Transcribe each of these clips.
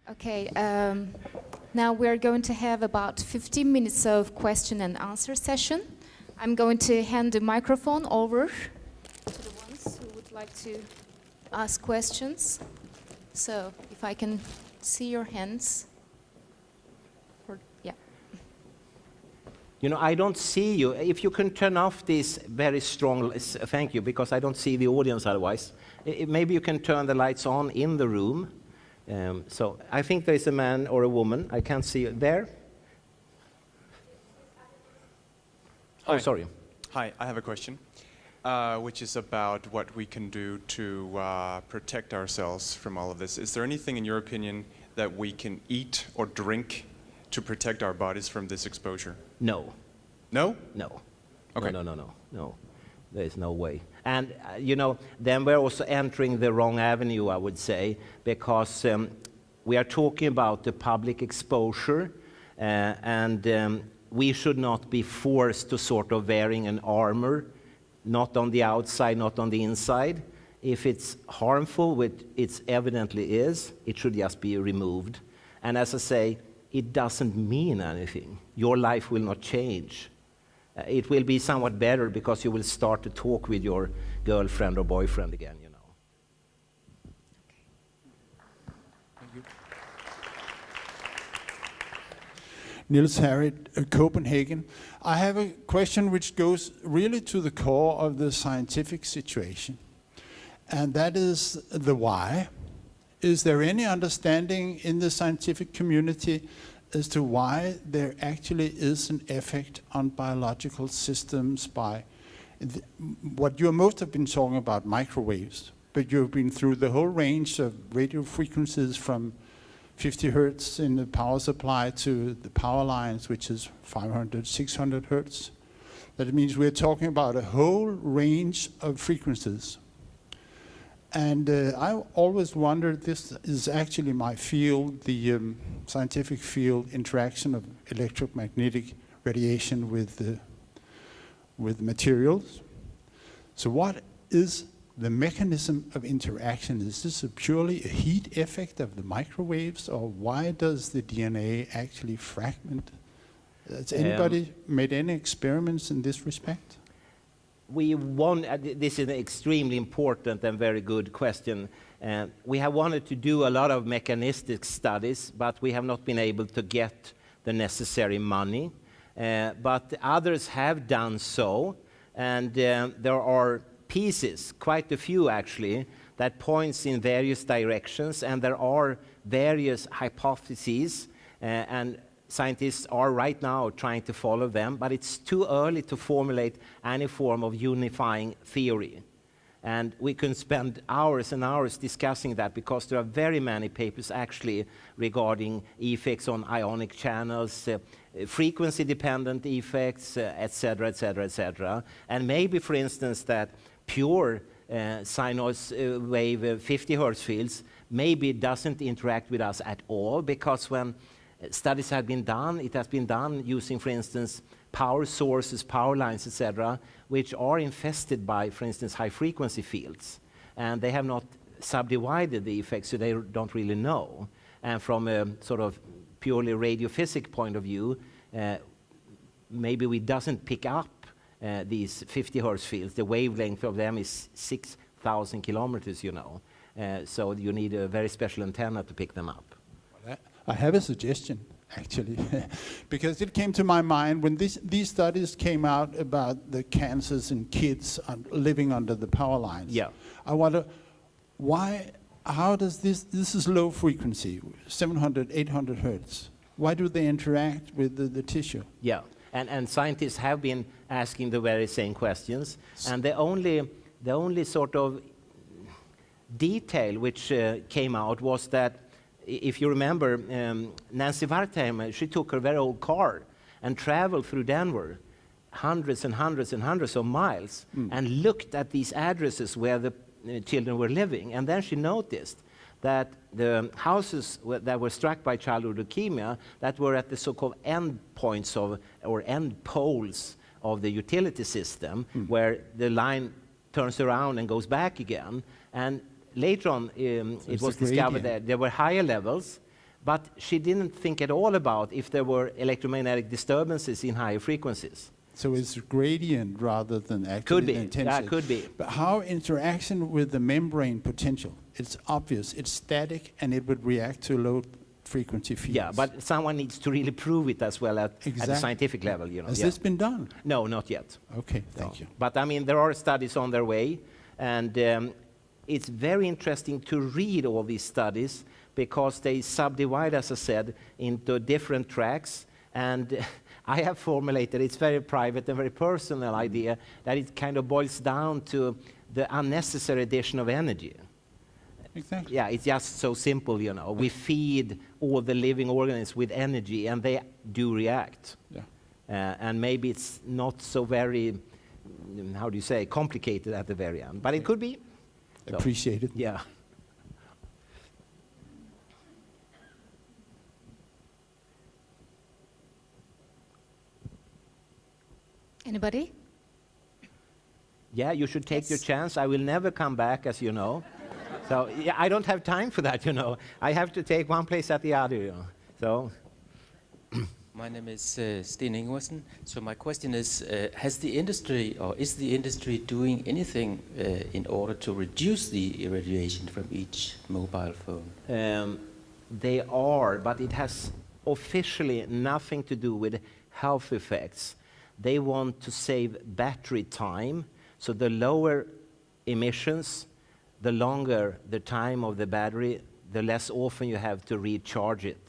Okay, now we're going to have about 15 minutes of question and answer session. I'm going to hand the microphone over to the ones who would like to ask questions. So, if I can see your hands. Yeah. You know, I don't see you. If you can turn off this very strong, thank you, because I don't see the audience otherwise. Maybe you can turn the lights on in the room. So I think there is a man or a woman. I can't see it there. Hi. Oh, sorry. Hi, I have a question, which is about what we can do to protect ourselves from all of this. Is there anything, in your opinion, that we can eat or drink to protect our bodies from this exposure? No. No? No. Okay. No. There is no way. And, you know, then we're also entering the wrong avenue, I would say, because we are talking about the public exposure, and we should not be forced to sort of wearing an armor, not on the outside, not on the inside. If it's harmful, which it evidently is, it should just be removed. And as I say, it doesn't mean anything. Your life will not change. It will be somewhat better because you will start to talk with your girlfriend or boyfriend again, you know. Thank you. Niels Harrit, Copenhagen. I have a question which goes really to the core of the scientific situation, and that is the why. Is there any understanding in the scientific community as to why there actually is an effect on biological systems by what you most have been talking about, microwaves, but you've been through the whole range of radio frequencies from 50 hertz in the power supply to the power lines, which is 500, 600 hertz. That means we're talking about a whole range of frequencies. And I always wondered, this is actually my field, the scientific field, interaction of electromagnetic radiation with materials. So what is the mechanism of interaction? Is this purely a heat effect of the microwaves, or why does the DNA actually fragment? Has anybody made any experiments in this respect? This is an extremely important and very good question. We have wanted to do a lot of mechanistic studies, but we have not been able to get the necessary money. But others have done so, and there are pieces, quite a few actually, that points in various directions, and there are various hypotheses, and scientists are right now trying to follow them, but it's too early to formulate any form of unifying theory. And we can spend hours and hours discussing that, because there are very many papers actually regarding effects on ionic channels, frequency-dependent effects, etc., etc., etc. And maybe, for instance, that pure sinus wave 50 hertz fields maybe doesn't interact with us at all, because when studies have been done, it has been done using, for instance, power sources, power lines, etc., which are infested by, for instance, high-frequency fields. And they have not subdivided the effects, so they don't really know. And from a sort of purely radiophysics point of view, maybe we doesn't pick up these 50 hertz fields. The wavelength of them is 6,000 kilometers, you know. So you need a very special antenna to pick them up. I have a suggestion, actually, because it came to my mind when these studies came out about the cancers in kids living under the power lines. Yeah. I wonder how does this is low frequency, 700, 800 hertz. Why do they interact with the tissue? Yeah, and scientists have been asking the very same questions, and the only sort of detail which came out was that, if you remember, Nancy Wertheimer, she took her very old car and traveled through Denver, hundreds and hundreds and hundreds of miles, and looked at these addresses where the children were living. And then she noticed that the houses that were struck by childhood leukemia, that were at the so-called end points of, or end poles of the utility system, where the line turns around and goes back again. And later on, it was discovered that there were higher levels, But she didn't think at all about if there were electromagnetic disturbances in higher frequencies. So it's gradient rather than actually Could be, intensity. yeah, could be. But how interaction with the membrane potential? It's obvious, it's static, and it would react to low frequency fields. Yeah, but someone needs to really prove it as well at the scientific level, you know. Has this been done? No, not yet. Okay, thank you. But I mean, there are studies on their way, and it's very interesting to read all these studies because they subdivide, as I said, into different tracks. And I have formulated, it's very private and very personal idea, that it kind of boils down to the unnecessary addition of energy. Exactly. Yeah, it's just so simple, you know. We feed all the living organisms with energy, and they do react. Yeah. And maybe it's not so very, how do you say, complicated at the very end. But it could be. So, Appreciate it. yeah. Anybody? Yeah, you should take your Yes. chance. I will never come back, as you know. So yeah, I don't have time for that, you know. I have to take one place at the other, you know. So. My name is Sten Ingwersen. So my question is, has the industry, or is the industry doing anything in order to reduce the irradiation from each mobile phone? They are, but it has officially nothing to do with health effects. They want to save battery time, so the lower emissions, the longer the time of the battery, the less often you have to recharge it.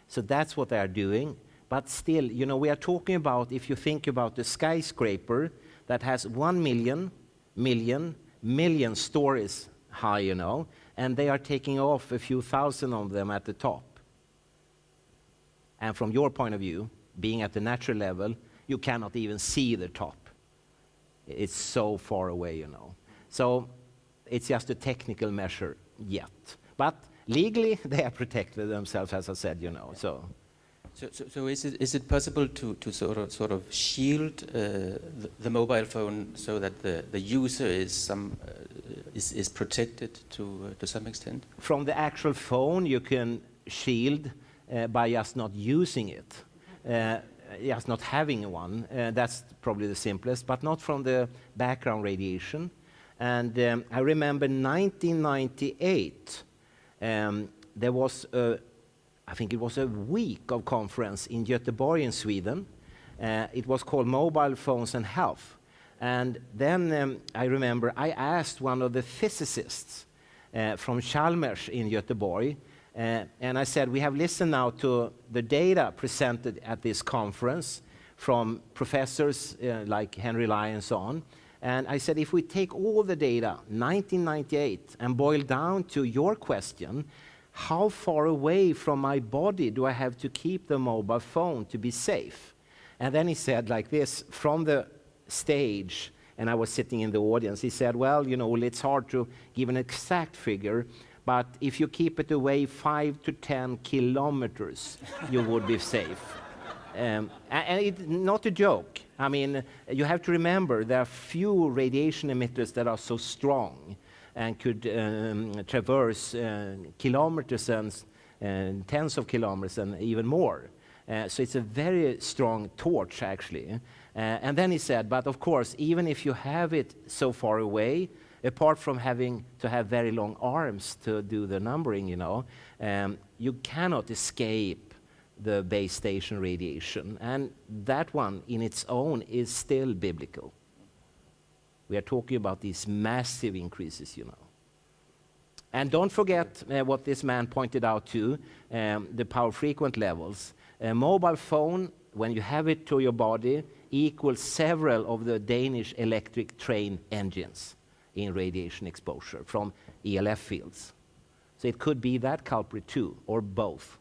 So that's what they are doing. But still, you know, we are talking about, if you think about the skyscraper that has 1 million stories high, you know, and they are taking off a few thousand of them at the top. And from your point of view, being at the natural level, you cannot even see the top. It's so far away, you know. So it's just a technical measure yet. But legally, they have protected themselves, as I said, you know. So is it possible to sort of shield the mobile phone so that the user is protected to some extent? From the actual phone, you can shield by just not using it, just not having one. That's probably the simplest, but not from the background radiation. And I remember 1998, there was I think it was a week of conference in Göteborg in Sweden. It was called Mobile Phones and Health. And then I remember I asked one of the physicists from Chalmers in Göteborg, and I said, we have listened now to the data presented at this conference from professors like Henry Lai and so on. And I said, if we take all the data, 1998, and boil down to your question, how far away from my body do I have to keep the mobile phone to be safe? And then he said like this, from the stage, and I was sitting in the audience, he said, well, you know, it's hard to give an exact figure, but if you keep it away 5 to 10 kilometers, you would be safe. And it's not a joke. I mean, you have to remember there are few radiation emitters that are so strong and could traverse kilometers and tens of kilometers and even more. So it's a very strong torch, actually. And then he said, but of course, even if you have it so far away, apart from having to have very long arms to do the numbering, you know, you cannot escape the base station radiation. And that one in its own is still biblical. We are talking about these massive increases, you know. And don't forget what this man pointed out too, the power frequent levels. A mobile phone, when you have it to your body, equals several of the Danish electric train engines in radiation exposure from ELF fields. So it could be that culprit too, or both.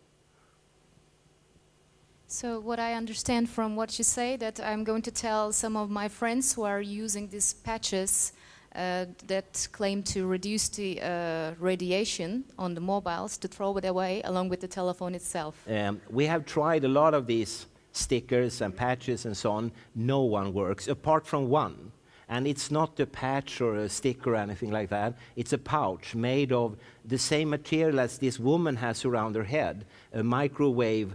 So what I understand from what you say, that I'm going to tell some of my friends who are using these patches that claim to reduce the radiation on the mobiles to throw it away along with the telephone itself. We have tried a lot of these stickers and patches and so on. No one works, apart from one. And it's not a patch or a stick or anything like that. It's a pouch made of the same material as this woman has around her head, a microwave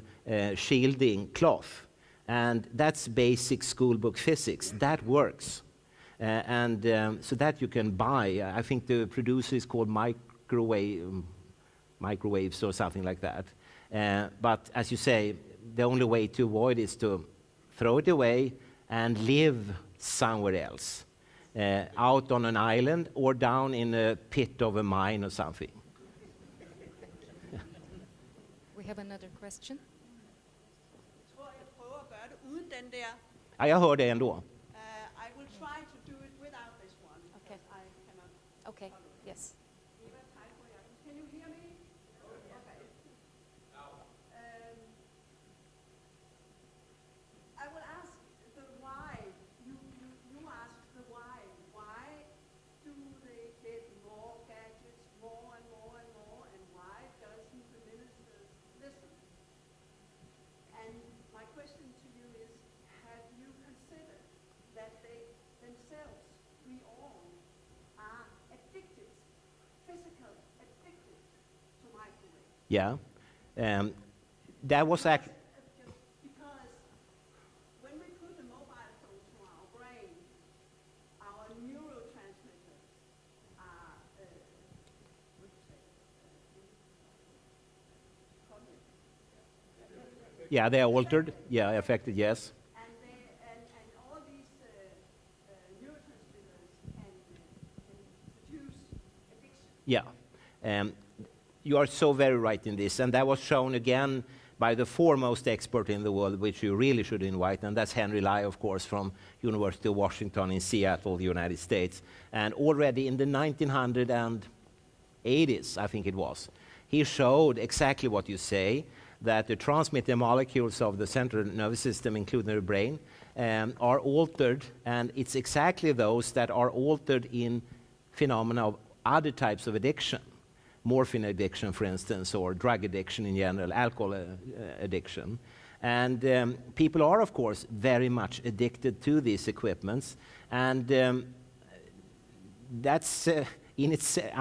shielding cloth. And that's basic schoolbook physics. That works. So that you can buy. I think the producer is called Microwaves or something like that. But as you say, the only way to avoid is to throw it away and live somewhere else, out on an island or down in a pit of a mine or something. We have another question. Ja, jag hör det ändå. I will try to do it without this one. Okay. I cannot. Okay, yes. Can you hear me? Okay. I will ask the why. You asked the why. Why do they get more gadgets, more and more and more, and why doesn't the ministers listen? And my question to you is, have you considered that they themselves, we all, are addicted, physically addicted to microwaves? Yeah. That was Just because when we put a mobile phone to our brain, our neurotransmitters are, what do you say? yeah, they are altered. Yeah, affected, yes. And all these neurotransmitters can produce addiction. Yeah. You are so very right in this, and that was shown again by the foremost expert in the world, which you really should invite, and that's Henry Lai, of course, from University of Washington in Seattle, the United States. And already in the 1980s, I think it was, he showed exactly what you say, that the transmitter molecules of the central nervous system, including the brain, are altered, and it's exactly those that are altered in phenomena of other types of addiction. Morphine addiction, for instance, or drug addiction in general, alcohol addiction. And people are, of course, very much addicted to these equipments. And that's, I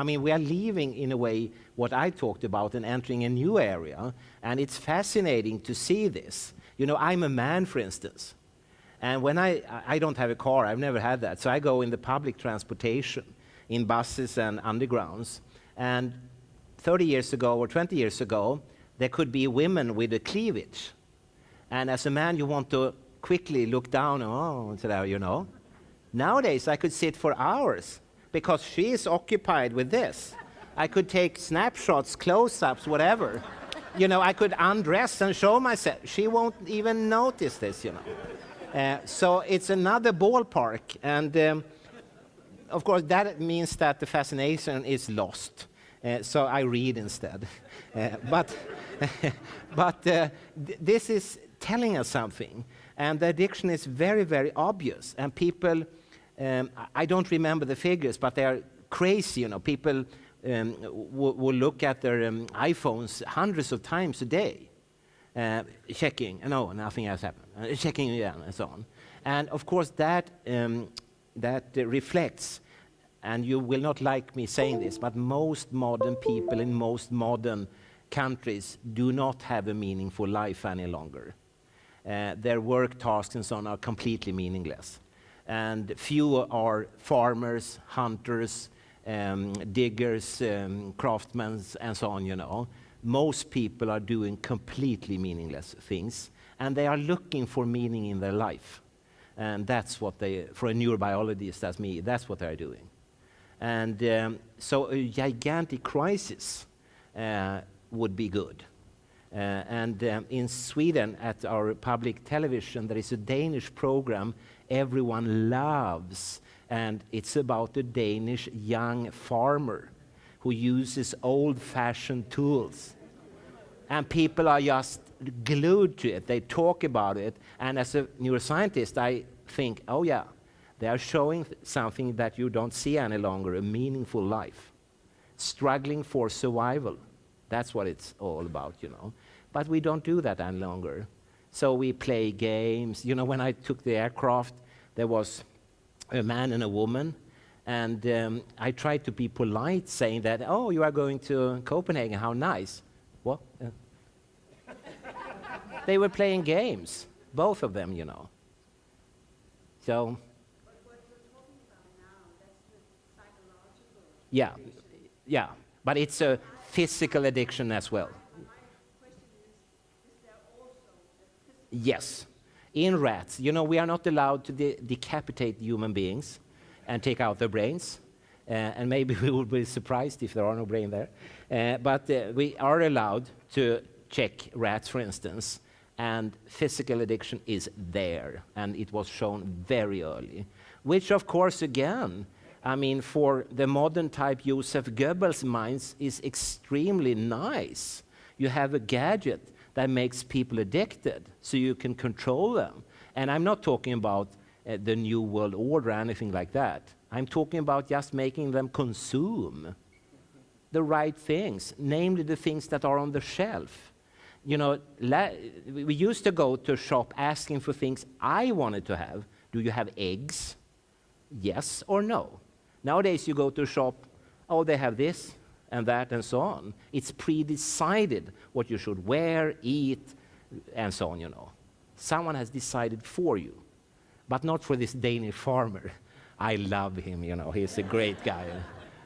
mean, we are leaving, in a way, what I talked about and entering a new area. And it's fascinating to see this. You know, I'm a man, for instance. And when I don't have a car, I've never had that. So I go in the public transportation, in buses and undergrounds. And 30 years ago or 20 years ago, there could be women with a cleavage. And as a man, you want to quickly look down, you know. Nowadays, I could sit for hours because she is occupied with this. I could take snapshots, close-ups, whatever. You know, I could undress and show myself. She won't even notice this, you know. So it's another ballpark. And of course, that means that the fascination is lost. So I read instead. This is telling us something. And the addiction is very, very obvious. And people, I don't remember the figures, but they are crazy. You know, people will look at their iPhones hundreds of times a day, checking, no, nothing has happened, checking again, and so on. And of course, that reflects. And you will not like me saying this, but most modern people in most modern countries do not have a meaningful life any longer. Their work tasks and so on are completely meaningless. And few are farmers, hunters, diggers, craftsmen, and so on, you know. Most people are doing completely meaningless things, and they are looking for meaning in their life. And that's what they, for a neurobiologist, that's me, that's what they're doing. And so a gigantic crisis would be good. In Sweden, at our public television, there is a Danish program everyone loves, and it's about a Danish young farmer who uses old-fashioned tools. And people are just glued to it. They talk about it, and as a neuroscientist, I think, oh yeah, they are showing something that you don't see any longer, a meaningful life. Struggling for survival. That's what it's all about, you know. But we don't do that any longer. So we play games. You know, when I took the aircraft, there was a man and a woman. And I tried to be polite, saying that, oh, you are going to Copenhagen, how nice. What? They were playing games, both of them, you know. So, But what you're talking about now, that's the psychological. yeah, yeah. But it's a physical addiction as well. My question is there also a physical? Yes. In rats, you know, we are not allowed to decapitate human beings and take out their brains. And maybe we will be surprised if there are no brain there. But we are allowed to check rats, for instance, and physical addiction is there, and it was shown very early. Which, of course, again, I mean, for the modern type Joseph Goebbels minds is extremely nice. You have a gadget that makes people addicted, so you can control them. And I'm not talking about the New World Order or anything like that. I'm talking about just making them consume the right things, namely the things that are on the shelf. You know, we used to go to a shop asking for things I wanted to have. Do you have eggs? Yes or no? Nowadays you go to a shop, oh, they have this and that and so on. It's pre-decided what you should wear, eat, and so on, you know. Someone has decided for you, but not for this Danish farmer. I love him, you know, he's a great guy.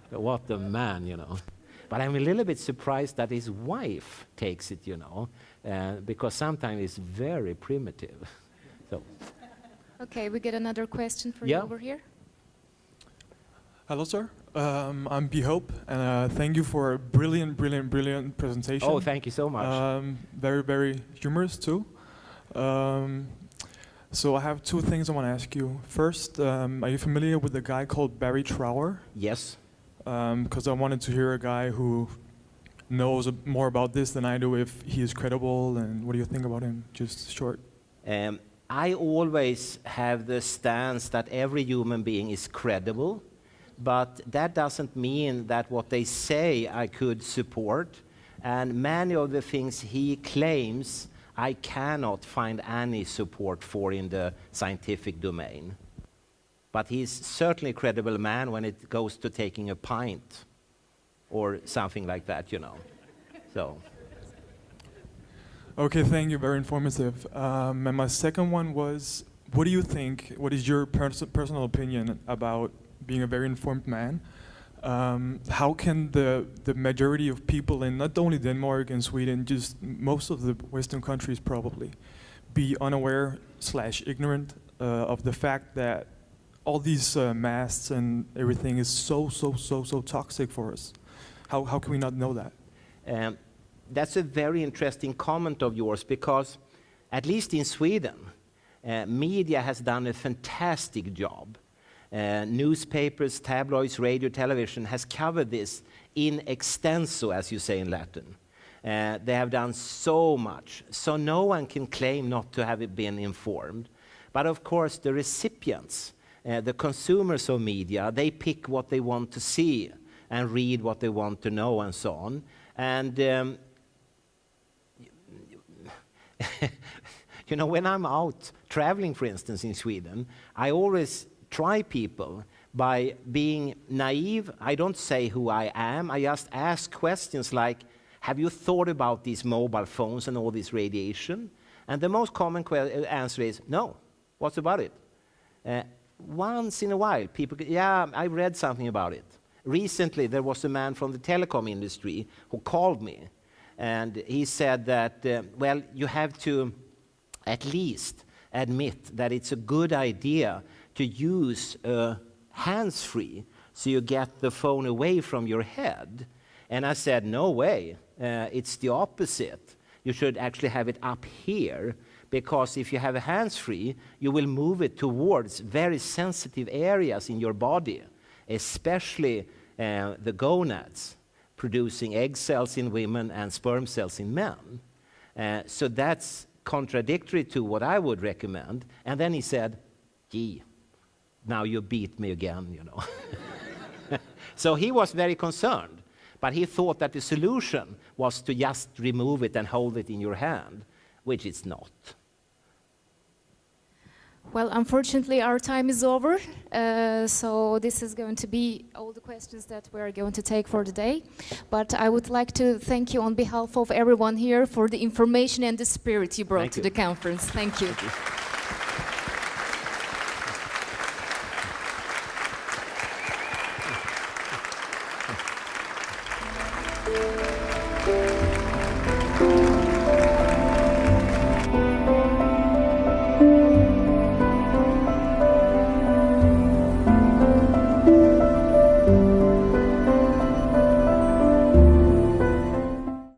What a man, you know. But I'm a little bit surprised that his wife takes it, you know, because sometimes it's very primitive. So. Okay, we get another question for you over here. Hello, sir. I'm B. Hope, and thank you for a brilliant presentation. Oh, thank you so much. Very, very humorous, too. So I have two things I want to ask you. First, are you familiar with a guy called Barry Trower? Yes. Because I wanted to hear a guy who knows more about this than I do, if he is credible, and what do you think about him? Just short. I always have the stance that every human being is credible, but that doesn't mean that what they say I could support, and many of the things he claims I cannot find any support for in the scientific domain. But he's certainly a credible man when it goes to taking a pint or something like that, you know. So. Okay, thank you. Very informative. And my second one was, what do you think, what is your personal opinion about being a very informed man? How can the majority of people in not only Denmark and Sweden, just most of the Western countries probably, be unaware / ignorant of the fact that all these masks and everything is so toxic for us? How can we not know that? That's a very interesting comment of yours, because at least in Sweden, media has done a fantastic job. Newspapers, tabloids, radio, television has covered this in extenso, as you say in Latin. They have done so much, so no one can claim not to have been informed. But of course, the recipients, the consumers of media, they pick what they want to see and read what they want to know and so on. And you know, when I'm out traveling, for instance, in Sweden, I always try people by being naive. I don't say who I am. I just ask questions like, have you thought about these mobile phones and all this radiation? And the most common answer is, no. What's about it? Once in a while, people go, yeah, I read something about it. Recently, there was a man from the telecom industry who called me. And he said that, well, you have to at least admit that it's a good idea to use hands-free so you get the phone away from your head. And I said, no way, it's the opposite. You should actually have it up here, because if you have a hands-free, you will move it towards very sensitive areas in your body, especially the gonads, producing egg cells in women and sperm cells in men. So that's contradictory to what I would recommend. And then he said, gee, now you beat me again, you know. So he was very concerned, but he thought that the solution was to just remove it and hold it in your hand, which it's not. Well, unfortunately, our time is over. So this is going to be all the questions that we're going to take for today. But I would like to thank you on behalf of everyone here for the information and the spirit you brought to the conference. Thank you. Thank you.